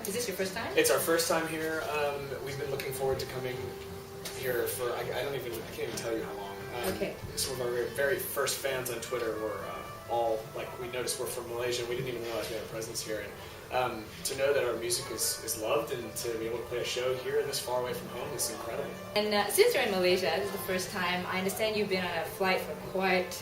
Is this your first time? It's our first time here. We've been looking forward to coming here for, I can't even tell you how long. Okay. Some of our very first fans on Twitter were all, like, we noticed we're from Malaysia. We didn't even realize we had a presence here. And to know that our music is loved and to be able to play a show here this far away from home is incredible. And since you're in Malaysia, this is the first time, I understand you've been on a flight for quite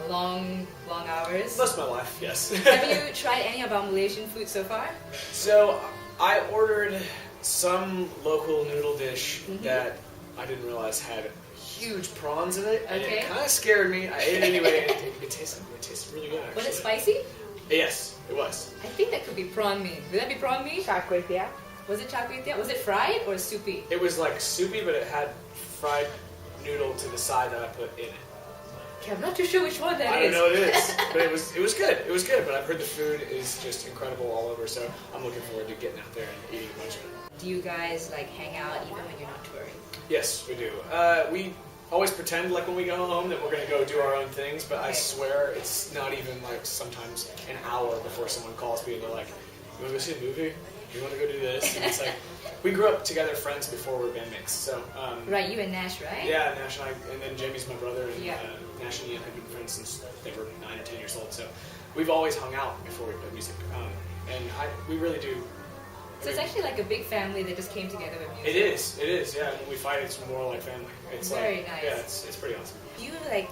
long hours. Most of my life, yes. Have you tried any of our Malaysian food so far? So, I ordered some local noodle dish that I didn't realize had huge prawns in it, and it kind of scared me. I ate it anyway, and it tasted really good, actually. Was it spicy? Yes, it was. I think that could be prawn mee. Would that be prawn mee? Char kway teow. Was it char kway teow? Was it fried or soupy? It was like soupy, but it had fried noodle to the side that I put in it. Okay, I'm not too sure which one that is. I don't know what it is, but it was good. It was good, but I've heard the food is just incredible all over, so I'm looking forward to getting out there and eating a bunch of it. Do you guys like hang out even when you're not touring? Yes, we do. We always pretend like when we go home that we're going to go do our own things, but I swear it's not even like sometimes an hour before someone calls me and they're like, you want to go see a movie? You want to go do this? And it's like, we grew up together friends before we were bandmates, so... right, you and Nash, right? Yeah, Nash and I, and then Jamie's my brother, and yeah. Nash and Ian have been friends since they were 9 or 10 years old, so we've always hung out before we played music, and we really do. So it's actually like a big family that just came together with music. It is, yeah. When we fight, it's more like family. It's very like, nice. Yeah, it's pretty awesome. Do you like?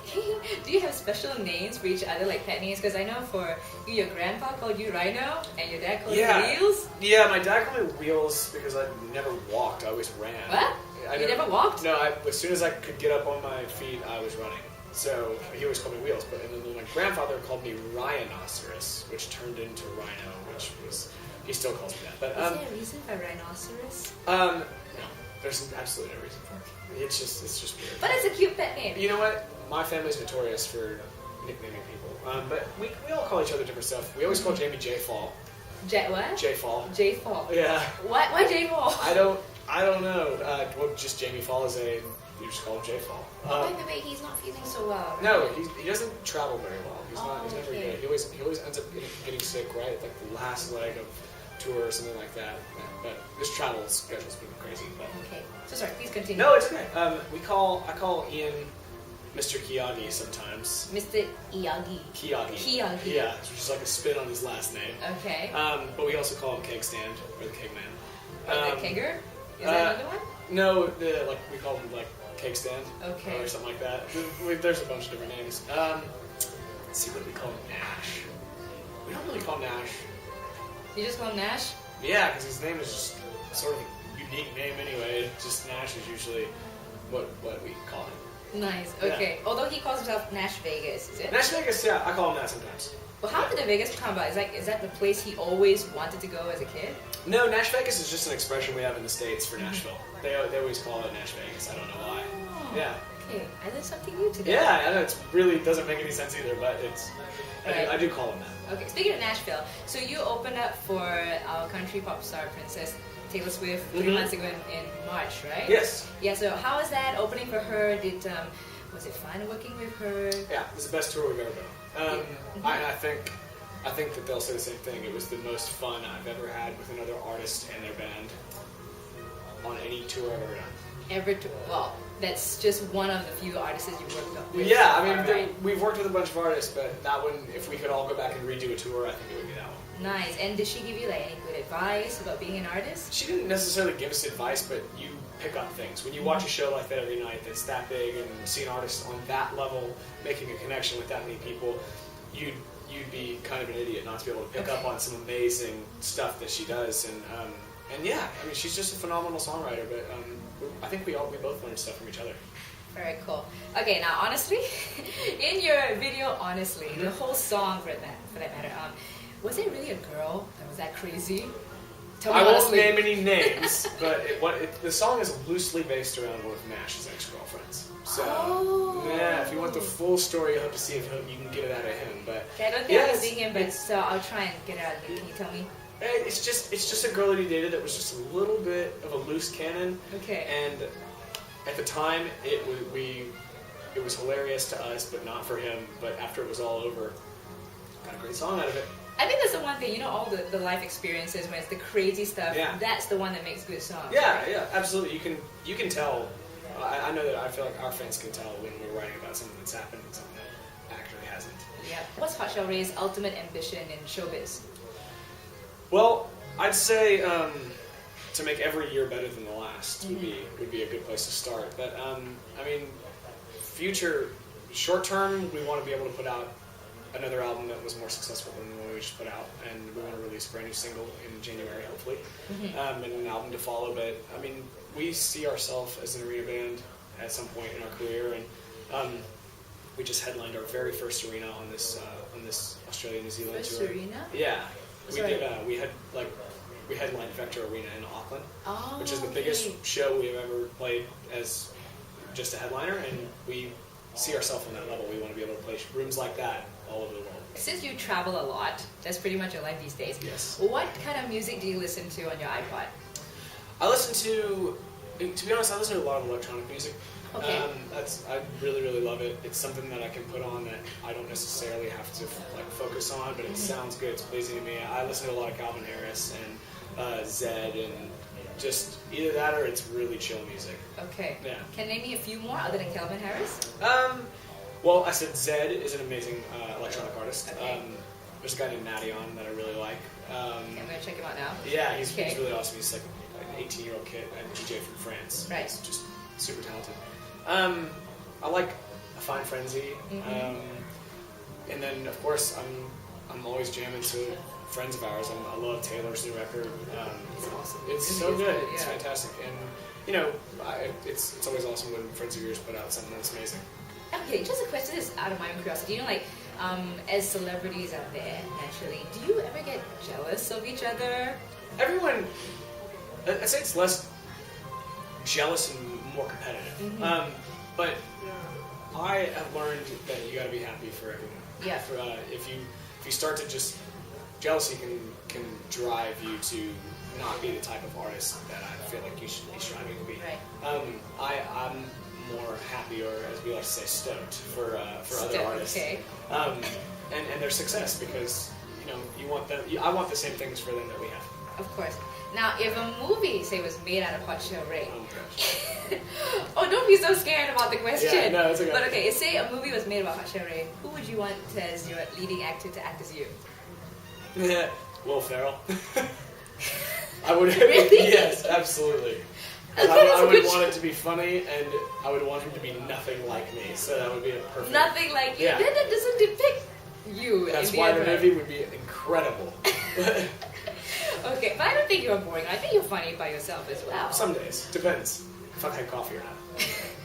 Do you have special names for each other, like pet names? Because I know for you, your grandpa called you Rhino, and your dad called you Wheels. Yeah, my dad called me Wheels because I never walked. I always ran. What? You never walked? No, as soon as I could get up on my feet, I was running. So he always called me Wheels. But and then my grandfather called me Rhinoceros, which turned into Rhino, which was. He still calls me that. But, is there a reason for rhinoceros? No, there's absolutely no reason for it. It's just weird. But it's a cute pet name. You know what? My family's notorious for nicknaming people. But we all call each other different stuff. We always call Jamie J-Fall. What? J-Fall. J-Fall. Yeah. Why J-Fall? I don't know. Well, just Jamie Follese, you just call him J-Fall. By the way, he's not feeling so well. Right? No, he doesn't travel very well. He's never okay. good. He always ends up getting sick right at like the last leg of tour or something like that. But this travel schedule's been crazy. But. Okay. So sorry, please continue. No, it's okay. I call Ian Mr. Kiyagi sometimes. Mr. Iyagi. Kiyagi. Yeah, which is like a spin on his last name. Okay. But we also call him Keg Stand or the Keg Man. Or the Kegger? Is that another one? No, we call him like Keg Stand. Okay. Or something like that. There's a bunch of different names. Let's see what we call him. Nash. We don't really call him Nash. You just call him Nash? Yeah, because his name is just sort of a unique name anyway. Just Nash is usually what we call him. Nice. Okay. Yeah. Although he calls himself Nash Vegas, is it? Nash Vegas, yeah. I call him that sometimes. Well, how did the Vegas come about? Is that the place he always wanted to go as a kid? No, Nash Vegas is just an expression we have in the States for Nashville. They always call it Nash Vegas. I don't know why. Oh, yeah. Okay, I learned something new today. Yeah, I know it really doesn't make any sense either, but I do call him that. Okay, speaking of Nashville, so you opened up for our country pop star princess Taylor Swift 3 months ago in March, right? Yes. Yeah. So how was that opening for her? Was it fun working with her? Yeah, it was the best tour we've ever done. I think that they'll say the same thing. It was the most fun I've ever had with another artist and their band on any tour I've ever done. Well, that's just one of the few artists you've worked with. Yeah, I mean, we've worked with a bunch of artists, but that one, if we could all go back and redo a tour, I think it would be that one. Nice. And did she give you like any good advice about being an artist? She didn't necessarily give us advice, but you pick up things. When you watch a show like that every night that's that big and see an artist on that level making a connection with that many people, you'd be kind of an idiot not to be able to pick up on some amazing stuff that she does. And yeah, I mean, she's just a phenomenal songwriter, but I think we both learned stuff from each other. Very cool. Okay, now honestly, in your video, honestly, the whole song for that matter, was it really a girl that was that crazy? Tell me I won't honestly. name any names, but the song is loosely based around one of Nash's ex-girlfriends. So, yeah, if you want the full story, you'll have to see if you can get it out of him. But okay, I don't think I've seen him, but so I'll try and get it out of him. Can you tell me? It's just a girl that he dated that was just a little bit of a loose cannon. Okay. And at the time, it was hilarious to us, but not for him. But after it was all over, got a great song out of it. I think that's the one thing, all the life experiences when it's the crazy stuff. Yeah. That's the one that makes good songs. Yeah, right? yeah, absolutely. You can tell. I know that I feel like our fans can tell when we're writing about something that's happened and something that actually hasn't. Yeah. What's Hot Chelle Rae's ultimate ambition in showbiz? Well, I'd say to make every year better than the last would be a good place to start. But I mean, future, short term, we want to be able to put out another album that was more successful than the one we just put out, and we want to release a brand new single in January, hopefully, and an album to follow. But I mean, we see ourselves as an arena band at some point in our career, and we just headlined our very first arena on this Australia New Zealand First tour. arena? Yeah, we Sorry. did. We headlined Vector Arena in Auckland, which is the okay. biggest show we've ever played as just a headliner, and we see ourselves on that level. We want to be able to play rooms like that all over the world. Since you travel a lot, that's pretty much your life these days. Yes. What kind of music do you listen to on your iPod? I listen to be honest, I listen to a lot of electronic music. Okay. I really, really love it. It's something that I can put on that I don't necessarily have to focus on, but it sounds good. It's pleasing to me. I listen to a lot of Calvin Harris and Zed, and just either that or it's really chill music. Okay. Yeah. Can you name me a few more other than Calvin Harris? Well, I said Zed is an amazing electronic artist. Okay. There's a guy named Nadion that I really like. Okay, I'm gonna check him out now. Yeah, he's Okay. really awesome. He's like an 18-year-old kid and DJ from France. Right. He's just super talented. I like A Fine Frenzy. And then, of course, I'm always jamming to friends of ours. I love Taylor's new record. It's awesome. It's It so really is good. good, It's yeah. fantastic. And, it's always awesome when friends of yours put out something that's amazing. Okay, just a question. This is out of my own curiosity. As celebrities out there, naturally, do you ever get jealous of each other? Everyone, I'd say it's less jealous and more competitive. But I have learned that you got to be happy for everyone. Yeah. If you start to just jealousy can drive you to not be the type of artist that I feel like you should be striving to be. Right. I'm more happy, or as we like to say, stoked for other artists. Okay. And their success, because you want them. I want the same things for them that we have. Of course. Now, if a movie, say, was made out of Hot Chelle Rae, Oh my gosh. oh, don't be so scared about the question. Yeah, no, it's okay. But okay, say a movie was made about Hot Chelle Rae, who would you want as your leading actor to act as you? Will Ferrell. I would. Really? Yes, absolutely. And Okay, I would that's want it to be funny, and I would want him to be nothing like me. So that would be a perfect. Nothing like you. Yeah. Then it doesn't depict you. That's in the why end, the right? movie would be incredible. Okay, but I don't think you're boring. I think you're funny by yourself as well. Some days depends if I've had coffee or not.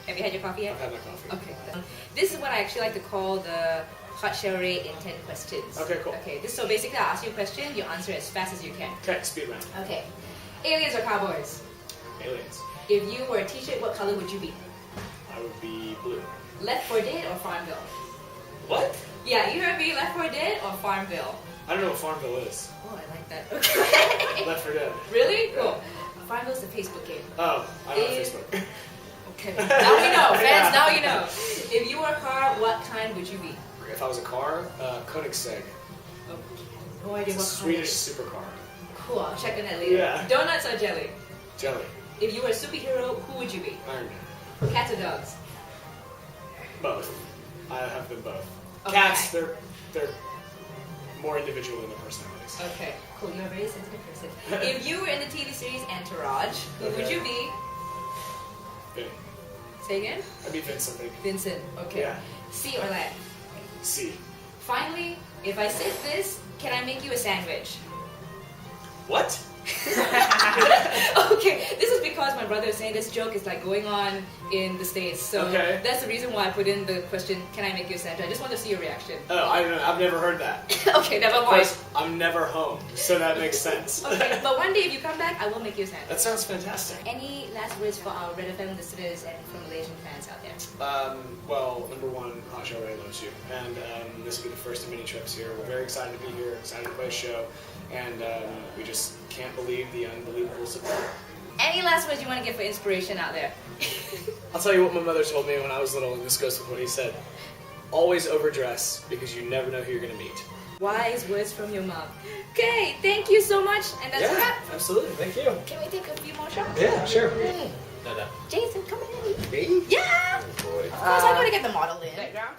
Have you had your coffee yet? I've had my coffee. Okay. This is what I actually like to call the Hot Chelle Rae in 10 questions. Okay, cool. Okay, so basically I'll ask you a question, you answer as fast as you can. Okay, speed round. Okay. Aliens or cowboys? Aliens. If you were a t-shirt, what color would you be? I would be blue. Left 4 Dead or Farmville? What? Yeah, you heard me, Left 4 Dead or Farmville? I don't know what Farmville is. Oh, I like that. Okay. Left 4 Dead. Really? Cool. Farmville's the Facebook game. Oh, I don't have If- Facebook. Okay. Now we know, fans, Yeah. now you know. If you were a car, what kind would you be? If I was a car, Koenigsegg. Oh, no idea It's a what kind. Swedish supercar. Cool, I'll check on that later. Yeah. Donuts or jelly? Jelly. If you were a superhero, who would you be? Iron Man. Cats or dogs? Both. I have them both. Okay. Cats, they're more individual in their personalities. Okay, cool. You're a very sensitive person. If you were in the TV series Entourage, who would Okay. you be? Vinny. Say again? I'd be Vince something. Vincent. Okay. Yeah. Sea or land? C. Finally, if I said this, can I make you a sandwich? What? Okay, this is because my brother is saying this joke is like going on in the States. So Okay. that's the reason why I put in the question, can I make you a sandwich? I just want to see your reaction. Oh, I don't know. I've never heard that. Okay, never Of mind. course, I'm never home, so that makes sense. Okay, but one day if you come back, I will make you a sandwich. That sounds fantastic. Any last words for our Redfm listeners and for Malaysian fans out there? Well, number one, Hot Chelle Rae loves you, and this will be the first of many trips here. We're very excited to be here, excited to play a show, and we just can't believe the unbelievable support. Any last words you want to give for inspiration out there? I'll tell you what my mother told me when I was little, and this goes with what he said. always overdress because you never know who you're going to meet. Wise words from your mom. Okay, thank you so much, and that's a wrap. Absolutely. Thank you. Can we take a few more shots? Yeah, sure. Jason, come in. Me? Yeah! Oh, boy. Of course, I gotta get the model in. Background.